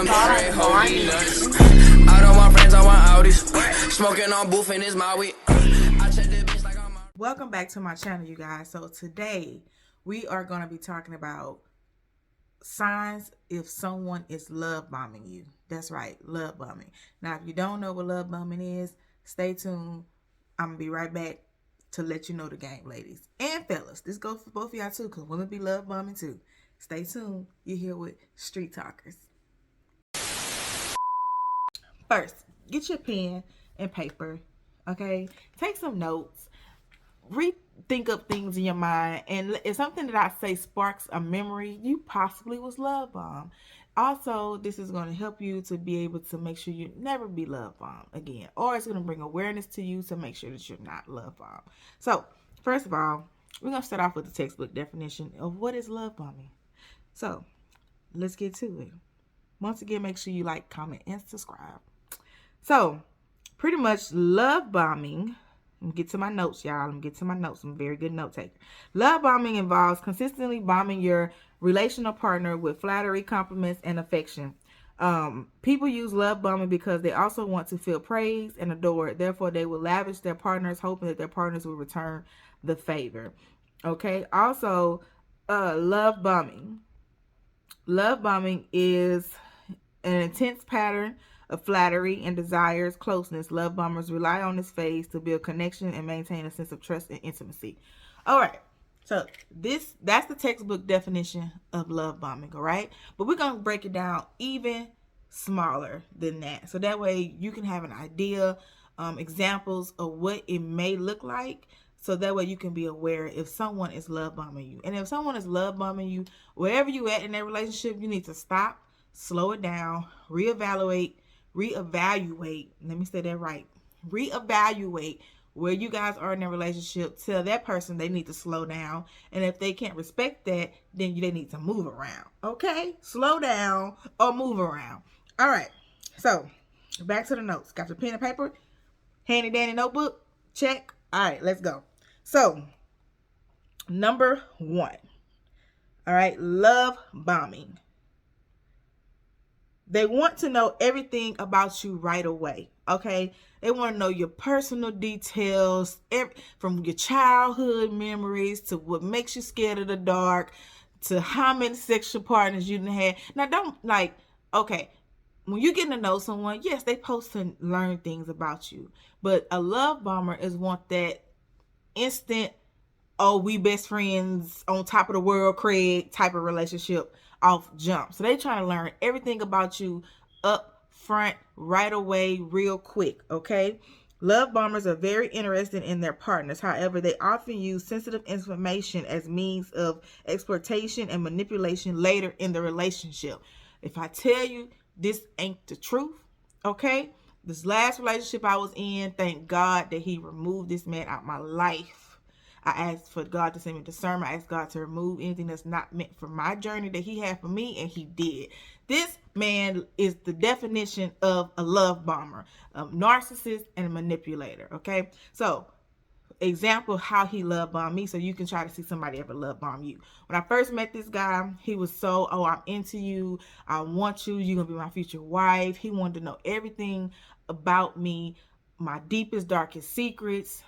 I'm straight holy nuts. Out of my friends, I want Audis. Smoking on booth in his Maui. I check the bitch like I'm. Welcome back to my channel, you guys. So today we are going to be talking about signs if someone is love bombing you. That's right, love bombing. Now, if you don't know what love bombing is, stay tuned. I'm going to be right back to let you know the game, ladies and fellas. This goes for both of y'all too, because women be love bombing too. Stay tuned. You're here with Street Talkers. First, get your pen and paper, okay? Take some notes. Rethink up things in your mind, and if something that I say sparks a memory, you possibly was love bombed. Also, this is going to help you to be able to make sure you never be love bombed again, or it's going to bring awareness to you to make sure that you're not love bombed. So, first of all, we're going to start off with the textbook definition of what is love bombing. So, let's get to it. Once again, make sure you like, comment, and subscribe. So, pretty much love bombing. Let me get to my notes, y'all. Let me get to my notes. I'm a very good note taker. Love bombing involves consistently bombing your relational partner with flattery, compliments, and affection. People use love bombing because they also want to feel praised and adored. Therefore, they will lavish their partners, hoping that their partners will return the favor. Okay. Also, love bombing. Love bombing is an intense pattern of flattery and desires closeness. Love bombers rely on this phase to build connection and maintain a sense of trust and intimacy. All right. So that's the textbook definition of love bombing, all right? But we're going to break it down even smaller than that. So that way you can have an idea, examples of what it may look like. So that way you can be aware if someone is love bombing you. And if someone is love bombing you, wherever you at in that relationship, you need to stop, slow it down, reevaluate. Let me say that right. Reevaluate where you guys are in a relationship. Tell that person they need to slow down. And if they can't respect that, then they need to move around. Okay? Slow down or move around. All right. So, back to the notes. Got your pen and paper? Handy dandy notebook? Check. All right, let's go. So, number 1. All right, love bombing. They want to know everything about you right away, okay? They want to know your personal details, from your childhood memories to what makes you scared of the dark to how many sexual partners you done had. Now, don't, okay, when you're getting to know someone, yes, they supposed to learn things about you. But a love bomber is want that instant, oh, we best friends on top of the world, Craig, type of relationship off jump. So they trying to learn everything about you up front, right away, real quick, okay? Love bombers are very interested in their partners. However, they often use sensitive information as means of exploitation and manipulation later in the relationship. If I tell you this ain't the truth, okay? This last relationship I was in, thank God that he removed this man out my life. I asked for God to send me discernment. I asked God to remove anything that's not meant for my journey that he had for me, and he did. This man is the definition of a love bomber, a narcissist, and a manipulator, okay? So, example of how he love bombed me, so you can try to see somebody ever love bomb you. When I first met this guy, he was so, oh, I'm into you. I want you. You're going to be my future wife. He wanted to know everything about me, my deepest, darkest secrets,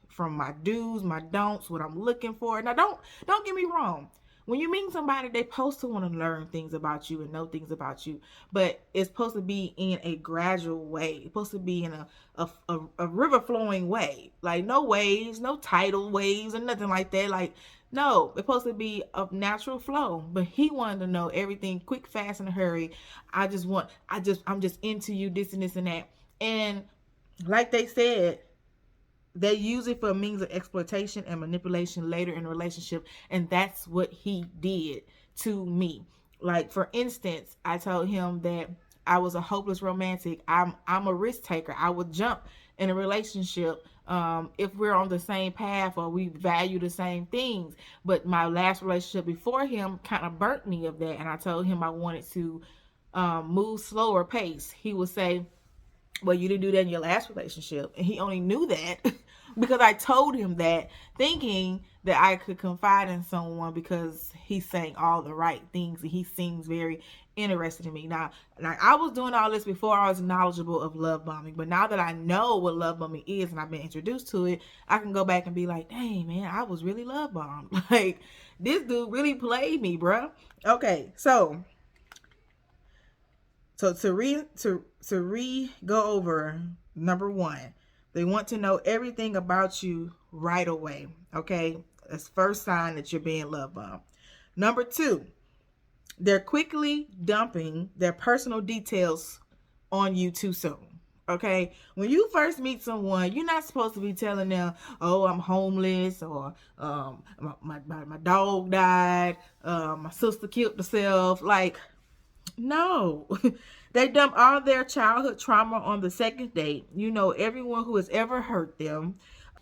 from my do's, my don'ts, what I'm looking for. Now, don't get me wrong. When you meet somebody, they supposed to want to learn things about you and know things about you, but it's supposed to be in a gradual way. It's supposed to be in a river flowing way. Like no waves, no tidal waves or nothing like that. Like, no, it's supposed to be a natural flow. But he wanted to know everything quick, fast, in a hurry. I'm just into you, this and this and that. And like they said, they use it for a means of exploitation and manipulation later in a relationship. And that's what he did to me. Like, for instance, I told him that I was a hopeless romantic. I'm a risk taker. I would jump in a relationship if we're on the same path or we value the same things. But my last relationship before him kind of burnt me of that. And I told him I wanted to move slower pace. He would say, well, you didn't do that in your last relationship. And he only knew that because I told him that, thinking that I could confide in someone because he's saying all the right things and he seems very interested in me. Now, like, I was doing all this before I was knowledgeable of love bombing, but now that I know what love bombing is and I've been introduced to it, I can go back and be like, dang, man, I was really love bombed. Like, this dude really played me, bruh. Okay, so to go over number one, they want to know everything about you right away. Okay, that's first sign that you're being love bombed. Number two, they're quickly dumping their personal details on you too soon. Okay, when you first meet someone, you're not supposed to be telling them, oh, I'm homeless, or my dog died, my sister killed herself. Like, no. They dump all their childhood trauma on the second date. You know, everyone who has ever hurt them.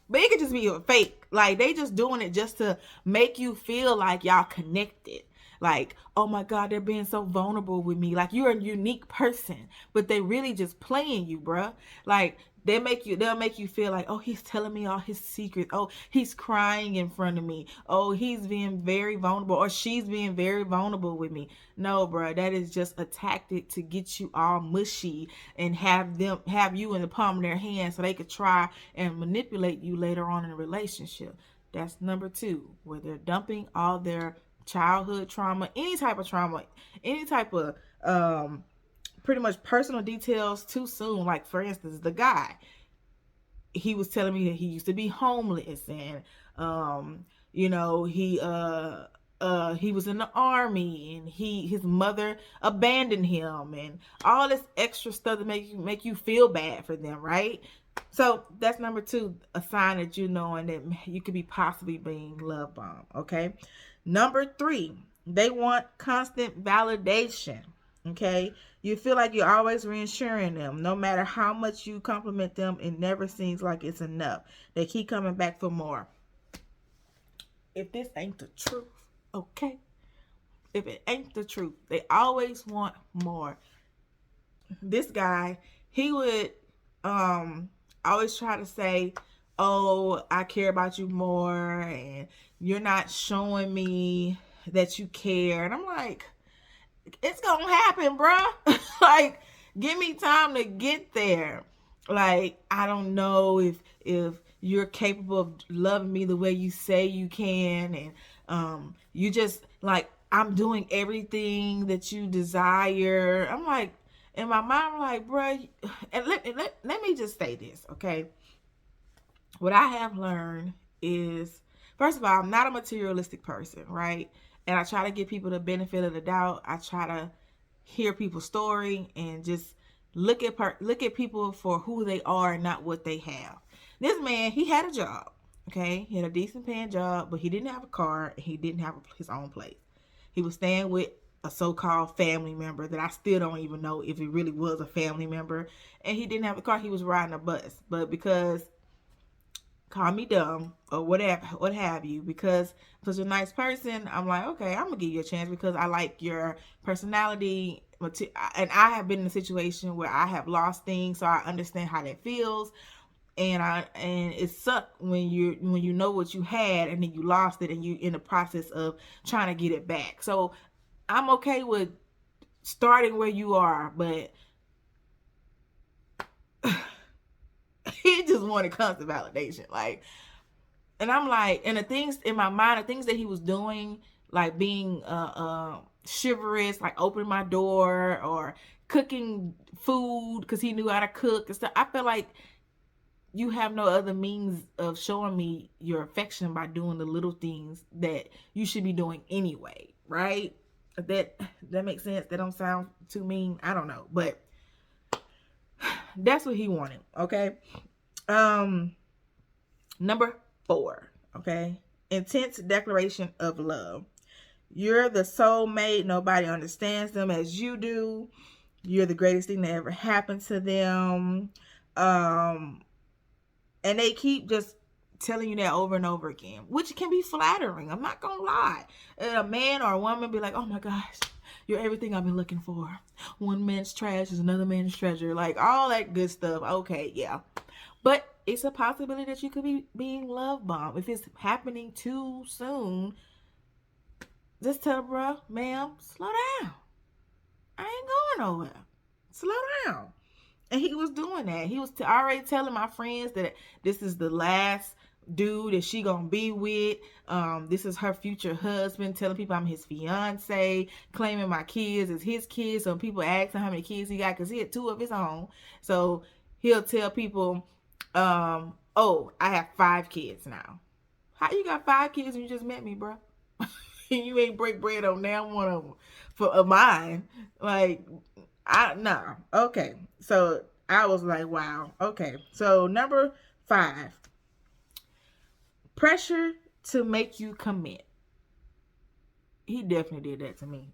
But it could just be a fake. Like, they just doing it just to make you feel like y'all connected. Like, oh my God, they're being so vulnerable with me. Like, you're a unique person. But they really just playing you, bruh. Like, they'll make you feel like, oh, he's telling me all his secrets. Oh, he's crying in front of me. Oh, he's being very vulnerable, or she's being very vulnerable with me. No, bro, that is just a tactic to get you all mushy and have you in the palm of their hand so they could try and manipulate you later on in a relationship. That's number two, where they're dumping all their childhood trauma, any type of pretty much personal details too soon. Like, for instance, the guy, he was telling me that he used to be homeless, and he was in the army, and his mother abandoned him, and all this extra stuff to make you feel bad for them, right? So that's number two, a sign that you knowing that you could be possibly being love bombed. Okay. Number three, they want constant validation. Okay, you feel like you're always reassuring them. No matter how much you compliment them, it never seems like it's enough. They keep coming back for more. If this ain't the truth, okay? If it ain't the truth, they always want more. This guy, he would always try to say, oh, I care about you more, and you're not showing me that you care. And I'm like, it's gonna happen, bruh. Like, give me time to get there. Like, I don't know if you're capable of loving me the way you say you can, and you just, like, I'm doing everything that you desire. I'm like, in my mind, I'm like, bruh, and let me just say this, okay? What I have learned is, first of all, I'm not a materialistic person, right? And I try to give people the benefit of the doubt. I try to hear people's story and just look at people for who they are and not what they have. This man, he had a job, okay? He had a decent paying job, but he didn't have a car. And he didn't have his own place. He was staying with a so-called family member that I still don't even know if it really was a family member. And he didn't have a car. He was riding a bus. But because, call me dumb or whatever, what have you, because you're a nice person, I'm like, okay, I'm gonna give you a chance because I like your personality. And I have been in a situation where I have lost things, so I understand how that feels. And it sucked when you know what you had and then you lost it and you in the process of trying to get it back. So I'm okay with starting where you are, but he just wanted constant validation. Like, and I'm like, and the things in my mind, the things that he was doing, like being chivalrous, like opening my door or cooking food because he knew how to cook and stuff. I feel like you have no other means of showing me your affection by doing the little things that you should be doing anyway, right? That makes sense. That don't sound too mean. I don't know, but that's what he wanted. Okay. Number 4. Okay. Intense declaration of love. You're the soulmate. Nobody understands them as you do. You're the greatest thing that ever happened to them. And they keep just telling you that over and over again, which can be flattering. I'm not gonna lie. A man or a woman be like, oh my gosh, you're everything I've been looking for. One man's trash is another man's treasure. Like, all that good stuff. Okay, yeah. But it's a possibility that you could be being love bombed. If it's happening too soon, just tell bro, ma'am, slow down. I ain't going nowhere. Slow down. And he was doing that. He was already telling my friends that this is the last dude that she gonna be with. This is her future husband, telling people I'm his fiance, claiming my kids as his kids. So people ask him how many kids he got, because he had 2 of his own. So he'll tell people, oh, I have 5 kids now. How you got 5 kids and you just met me, bro? You ain't break bread on now one of them of mine. Like, nah. Okay. So I was like, wow. Okay. So number 5, pressure to make you commit. He definitely did that to me.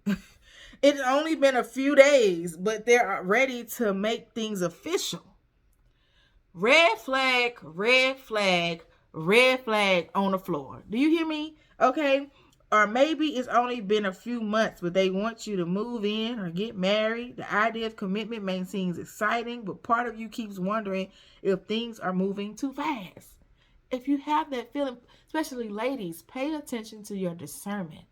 It's only been a few days, but they're ready to make things official. Red flag, red flag, red flag on the floor. Do you hear me? Okay. Or maybe it's only been a few months, but they want you to move in or get married. The idea of commitment may seem exciting, but part of you keeps wondering if things are moving too fast. If you have that feeling, especially ladies, pay attention to your discernment.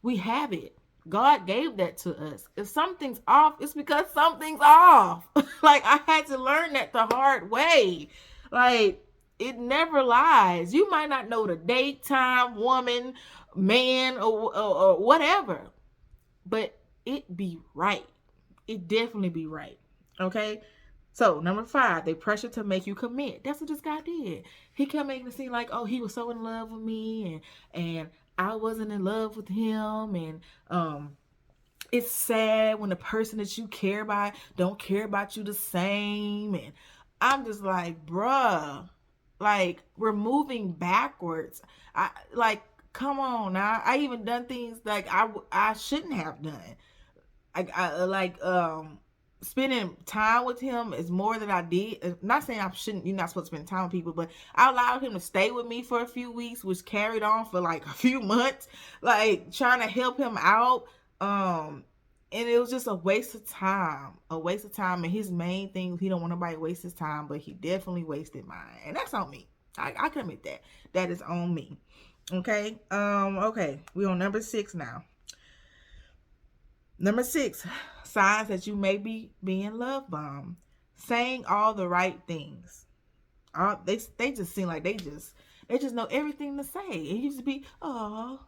We have it. God gave that to us. If something's off, it's because something's off. Like, I had to learn that the hard way. Like, it never lies. You might not know the date, time, woman, man, or whatever, but it be right. It definitely be right. Okay. So number 5, they pressure to make you commit. That's what this guy did. He kept making it seem like, oh, he was so in love with me, and I wasn't in love with him, and it's sad when the person that you care about don't care about you the same. And I'm just like, bruh, like, we're moving backwards. Come on now. I even done things like I shouldn't have done. Spending time with him is more than I did. Not saying you're not supposed to spend time with people, but I allowed him to stay with me for a few weeks, which carried on for like a few months, like trying to help him out. And it was just a waste of time. And his main thing, he don't want nobody to waste his time, but he definitely wasted mine. And that's on me. I can admit that. That is on me. Okay. Okay. We on number 6 now. Number 6, signs that you may be being love bombed. Saying all the right things. They just seem like they just know everything to say. And you just be, oh,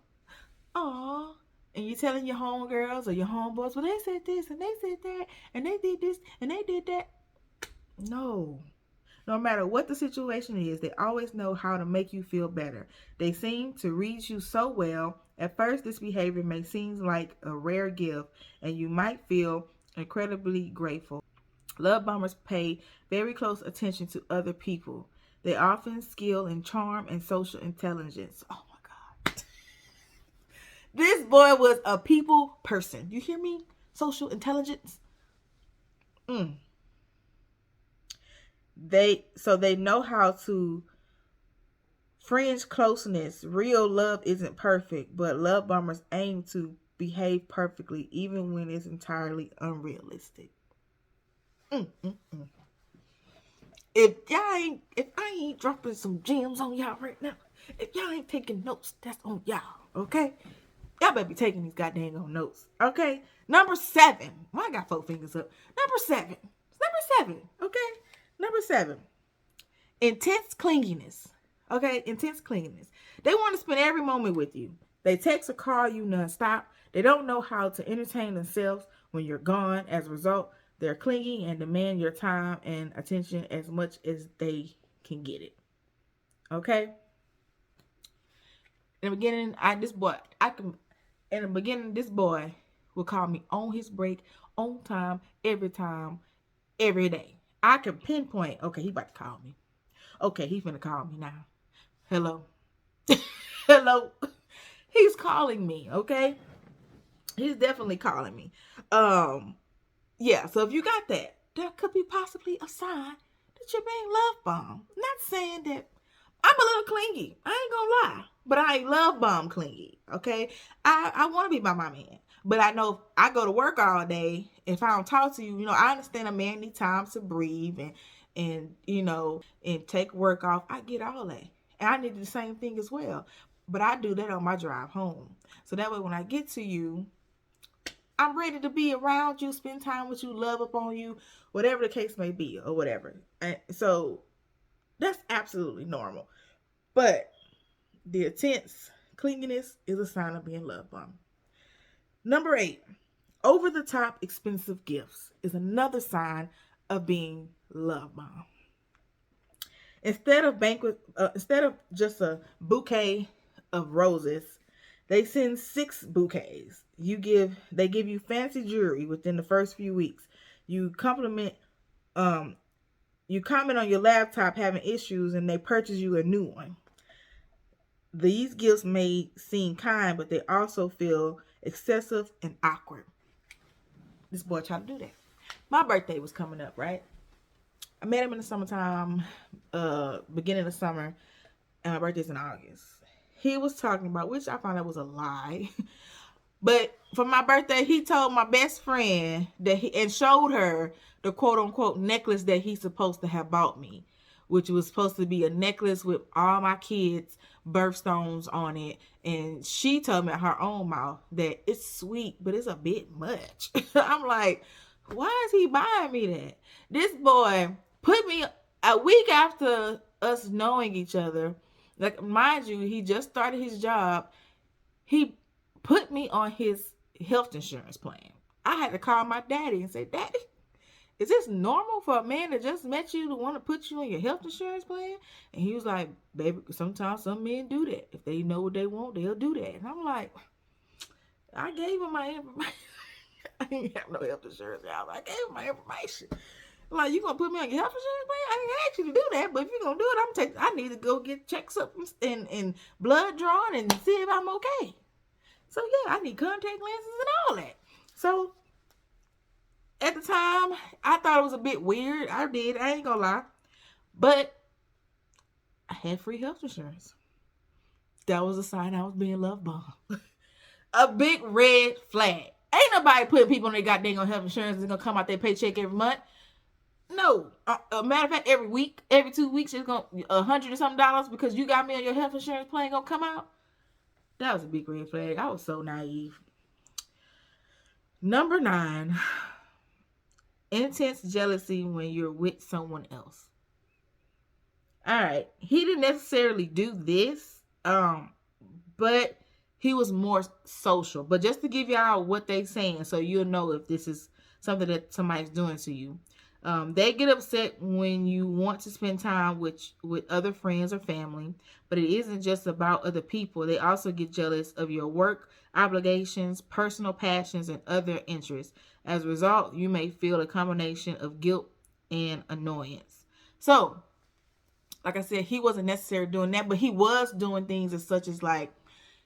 and you're telling your homegirls or your homeboys, well, they said this and they said that and they did this and they did that. No. No matter what the situation is, they always know how to make you feel better. They seem to read you so well. At first, this behavior may seem like a rare gift, and you might feel incredibly grateful. Love bombers pay very close attention to other people. They often skill in charm and social intelligence. Oh my God. This boy was a people person. You hear me? Social intelligence. They know how to fringe closeness. Real love isn't perfect, but love bombers aim to behave perfectly, even when it's entirely unrealistic. If I ain't dropping some gems on y'all right now, if y'all ain't taking notes, that's on y'all, okay? Y'all better be taking these goddamn notes, okay? Number 7. Well, I got 4 fingers up. Number 7. Okay? Number 7. Intense clinginess. Okay? Intense clinginess. They want to spend every moment with you. They text or call you nonstop. They don't know how to entertain themselves when you're gone. As a result, they're clingy and demand your time and attention as much as they can get it. Okay? In the beginning, this boy would call me on his break, on time, every day. I can pinpoint, okay, he about to call me. Okay, he's finna call me now. Hello. Hello. He's calling me, okay? He's definitely calling me. Yeah, so if you got that could be possibly a sign that you're being love bombed. Not saying that I'm a little clingy. I ain't gonna lie. But I ain't love bomb clingy, okay? I want to be by my man. But I know if I go to work all day, if I don't talk to you, I understand a man needs time to breathe and and, you know, and take work off. I get all that. And I need the same thing as well. But I do that on my drive home. So that way when I get to you, I'm ready to be around you, spend time with you, love upon you, whatever the case may be, or whatever. And so that's absolutely normal. But the intense clinginess is a sign of being loved bombed. Number 8, over the top expensive gifts is another sign of being love bombed. Instead of just a bouquet of roses, they send 6 bouquets. They give you fancy jewelry within the first few weeks. You comment on your laptop having issues and they purchase you a new one. These gifts may seem kind, but they also feel excessive and awkward. This boy tried to do that. My birthday was coming up, right? I met him in the summertime, beginning of summer, and my birthday's in August. He was talking about, which I found out was a lie, but for my birthday, he told my best friend and showed her the quote unquote necklace that he's supposed to have bought me, which was supposed to be a necklace with all my kids' birthstones on it. And she told me at her own mouth that it's sweet, but it's a bit much. I'm like, why is he buying me that? This boy put me a week after us knowing each other. Like, mind you, he just started his job. He put me on his health insurance plan. I had to call my daddy and say, Daddy, is this normal for a man that just met you to want to put you on your health insurance plan? And he was like, baby, sometimes some men do that. If they know what they want, they'll do that. And I'm like, I gave him my information. I didn't have no health insurance. I gave him my information. I'm like, you gonna put me on your health insurance plan? I didn't ask you to do that, but if you're gonna do it, I need to go get checks up and blood drawn and see if I'm okay. So yeah, I need contact lenses and all that. So at the time, I thought it was a bit weird. I ain't gonna lie. But I had free health insurance. That was a sign I was being love bombed. A big red flag. Ain't nobody putting people on their goddamn health insurance that's gonna come out their paycheck every month. No. Matter of fact, every week, every 2 weeks, it's gonna $100 or something because you got me on your health insurance plan gonna come out. That was a big red flag. I was so naive. Number 9, intense jealousy when you're with someone else. All right, he didn't necessarily do this, but he was more social. But just to give y'all what they saying, so you'll know if this is something that somebody's doing to you. They get upset when you want to spend time with other friends or family, but it isn't just about other people. They also get jealous of your work obligations, personal passions, and other interests. As a result, you may feel a combination of guilt and annoyance. So, like I said, he wasn't necessarily doing that, but he was doing things as such as like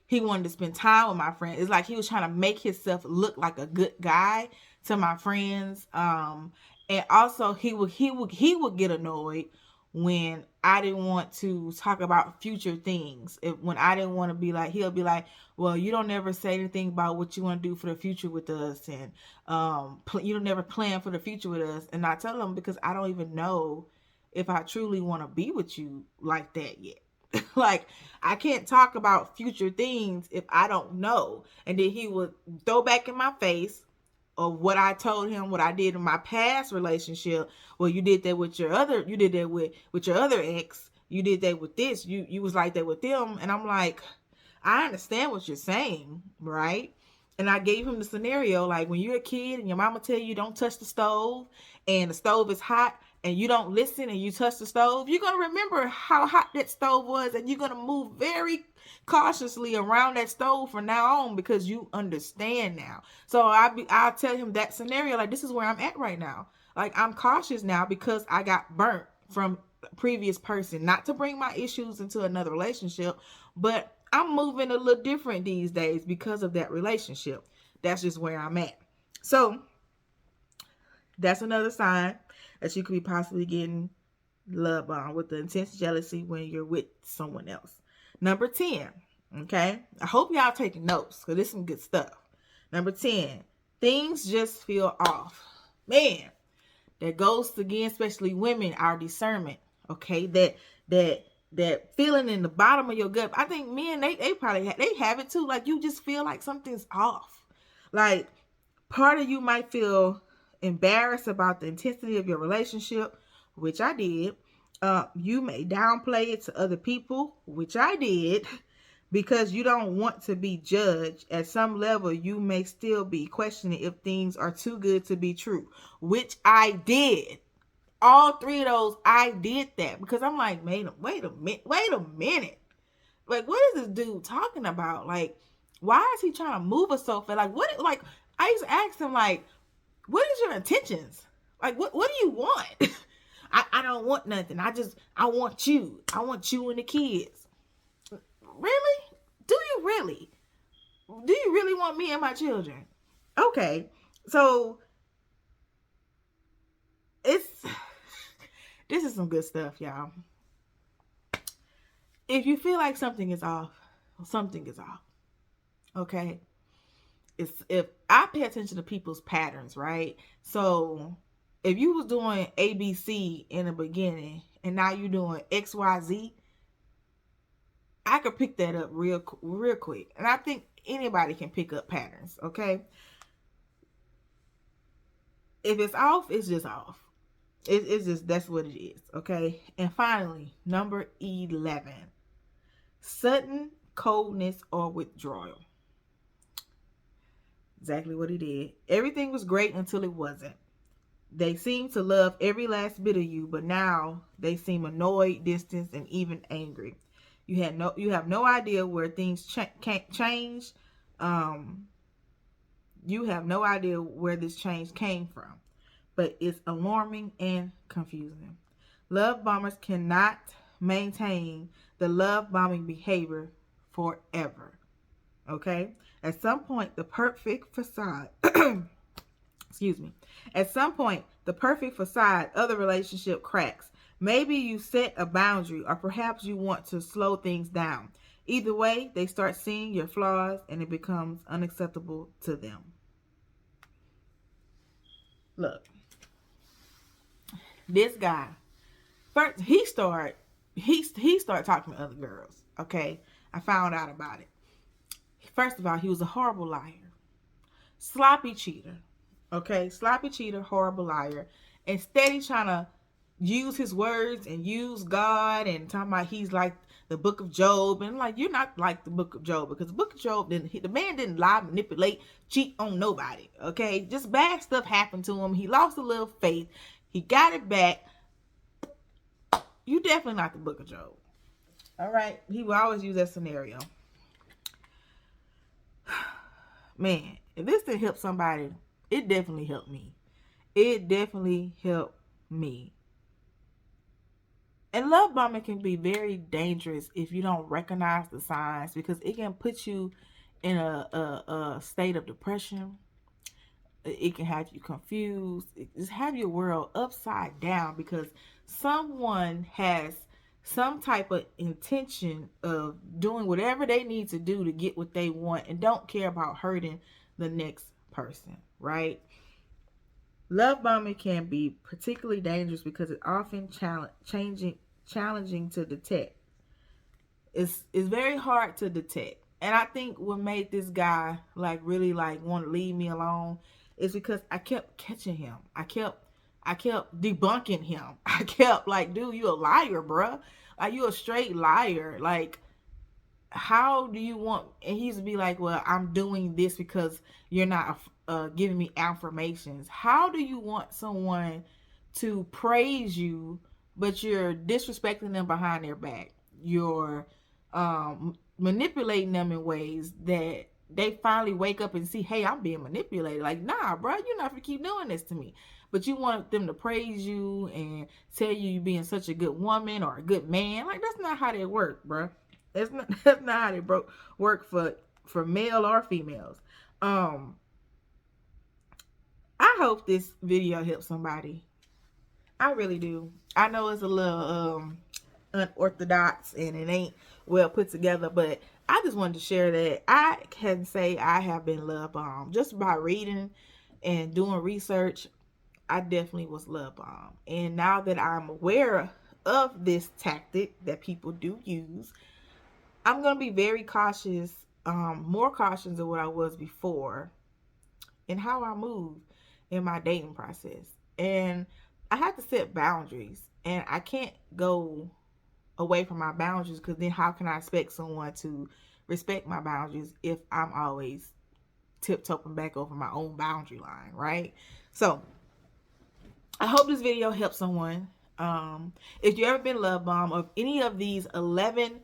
he wanted to spend time with my friends. It's like he was trying to make himself look like a good guy to my friends. And also he would get annoyed when I didn't want to talk about future things. When I didn't want to be like, he'll be like, well, you don't ever say anything about what you want to do for the future with us. And you don't never plan for the future with us. And I tell him, because I don't even know if I truly want to be with you like that yet. Like, I can't talk about future things if I don't know. And then he would throw back in my face of what I told him, what I did in my past relationship. Well, you did that with your other ex. You did that with this. You was like that with them. And I'm like, I understand what you're saying, right? And I gave him the scenario, like when you're a kid and your mama tell you don't touch the stove and the stove is hot and you don't listen and you touch the stove, you're going to remember how hot that stove was and you're going to move very cautiously around that stove from now on because you understand now. So I'll tell him that scenario, like, this is where I'm at right now. Like, I'm cautious now because I got burnt from a previous person, not to bring my issues into another relationship, but I'm moving a little different these days because of that relationship. That's just where I'm at. So that's another sign that you could be possibly getting love bombed with the intense jealousy when you're with someone else. Number 10, okay? I hope y'all taking notes because this is some good stuff. Number 10, things just feel off. Man, that goes again, especially women, our discernment. Okay, that feeling in the bottom of your gut. I think men, they probably they have it too. Like, you just feel like something's off. Like, part of you might feel embarrassed about the intensity of your relationship, which I did. You may downplay it to other people, which I did, because you don't want to be judged. At some level, you may still be questioning if things are too good to be true, which I did. All three of those, I did that, because I'm like, wait a minute. Like, what is this dude talking about? Like, why is he trying to move us so fast? Like, what? Like, I used to ask him, like, what is your intentions? Like, what do you want? I don't want nothing. I want you. I want you and the kids. Really? Do you really? Do you really want me and my children? Okay. So this is some good stuff, y'all. If you feel like something is off, something is off. Okay? If I pay attention to people's patterns, right? So if you was doing ABC in the beginning and now you're doing XYZ, I could pick that up real quick. And I think anybody can pick up patterns, okay? If it's off, it's just off. It's just, that's what it is, okay? And finally, number 11, sudden coldness or withdrawal. Exactly what he did. Everything was great until it wasn't. They seem to love every last bit of you, but now they seem annoyed, distanced, and even angry. You have no idea where things change. You have no idea where this change came from, but it's alarming and confusing. Love bombers cannot maintain the love bombing behavior forever. Okay? At some point, the perfect facade, excuse me. At some point, the perfect facade of the relationship cracks. Maybe you set a boundary, or perhaps you want to slow things down. Either way, they start seeing your flaws and it becomes unacceptable to them. Look, this guy, first he started talking to other girls. Okay, I found out about it. First of all, he was a horrible liar, sloppy cheater. Okay, sloppy cheater, horrible liar, and steady trying to use his words and use God and talking about he's like the book of Job. And like, you're not like the book of Job, because the book of Job the man didn't lie, manipulate, cheat on nobody. Okay, just bad stuff happened to him. He lost a little faith. He got it back. You definitely not the book of Job. All right, he will always use that scenario. Man, if this didn't help somebody, it definitely helped me. It definitely helped me. And love bombing can be very dangerous if you don't recognize the signs, because it can put you in a state of depression. It can have you confused. It just have your world upside down, because someone has some type of intention of doing whatever they need to do to get what they want and don't care about hurting the next person, right? Love bombing can be particularly dangerous because it's often challenging to detect. It's very hard to detect. And I think what made this guy like really like want to leave me alone is because I kept catching him. I kept debunking him. I kept like, dude, you a liar, bruh. Like, you a straight liar. Like, how do you want? And he used to be like, well, I'm doing this because you're not giving me affirmations. How do you want someone to praise you, but you're disrespecting them behind their back? You're manipulating them in ways that they finally wake up and see, hey, I'm being manipulated. Like, nah, bro, you're not gonna keep doing this to me. But you want them to praise you and tell you being such a good woman or a good man. Like, that's not how they work, bro. That's not how they work for male or females. I hope this video helps somebody. I really do. I know it's a little unorthodox and it ain't well put together, but I just wanted to share that I can say I have been love bombed just by reading and doing research. I definitely was love bombed. And now that I'm aware of this tactic that people do use, I'm going to be very cautious, more cautious than what I was before in how I move in my dating process. And I have to set boundaries, and I can't go away from my boundaries, because then how can I expect someone to respect my boundaries if I'm always tiptoeing back over my own boundary line, right? So I hope this video helps someone. If you ever been love bombed of any of these 11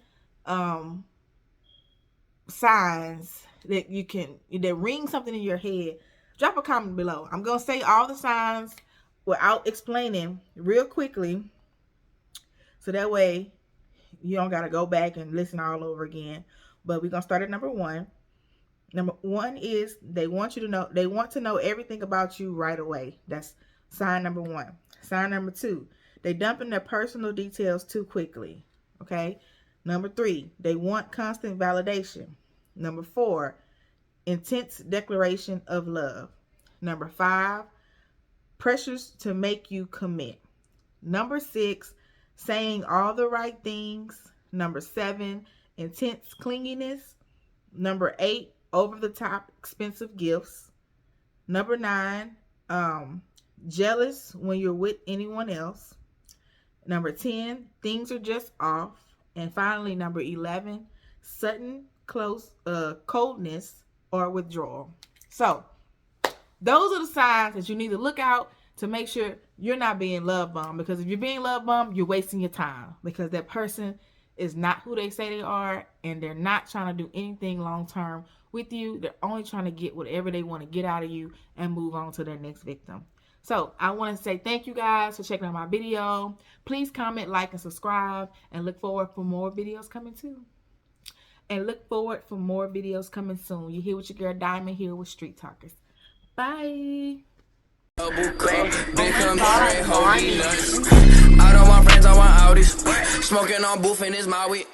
signs that that ring something in your head, drop a comment below. I'm gonna say all the signs without explaining real quickly, so that way you don't gotta go back and listen all over again. But we're gonna start at number 1. Number 1 is they want to know everything about you right away. That's sign number 1. Sign number 2, they dump in their personal details too quickly. Okay. Number 3, they want constant validation. Number 4, intense declaration of love. Number 5, pressures to make you commit. Number 6, saying all the right things. Number 7, intense clinginess. Number 8, over the top expensive gifts. Number 9, jealous when you're with anyone else. Number 10, things are just off. And finally, number 11, sudden coldness or withdrawal. So those are the signs that you need to look out to make sure you're not being love bombed. Because if you're being love bombed, you're wasting your time, because that person is not who they say they are, and they're not trying to do anything long term with you. They're only trying to get whatever they want to get out of you and move on to their next victim. So I want to say thank you guys for checking out my video. Please comment, like, and subscribe, and look forward for more videos coming too. And look forward for more videos coming soon. You hear what your girl Diamond here with Street Talkers. Bye. All of my friends, I want Audis. Smoking on booth in his Maui.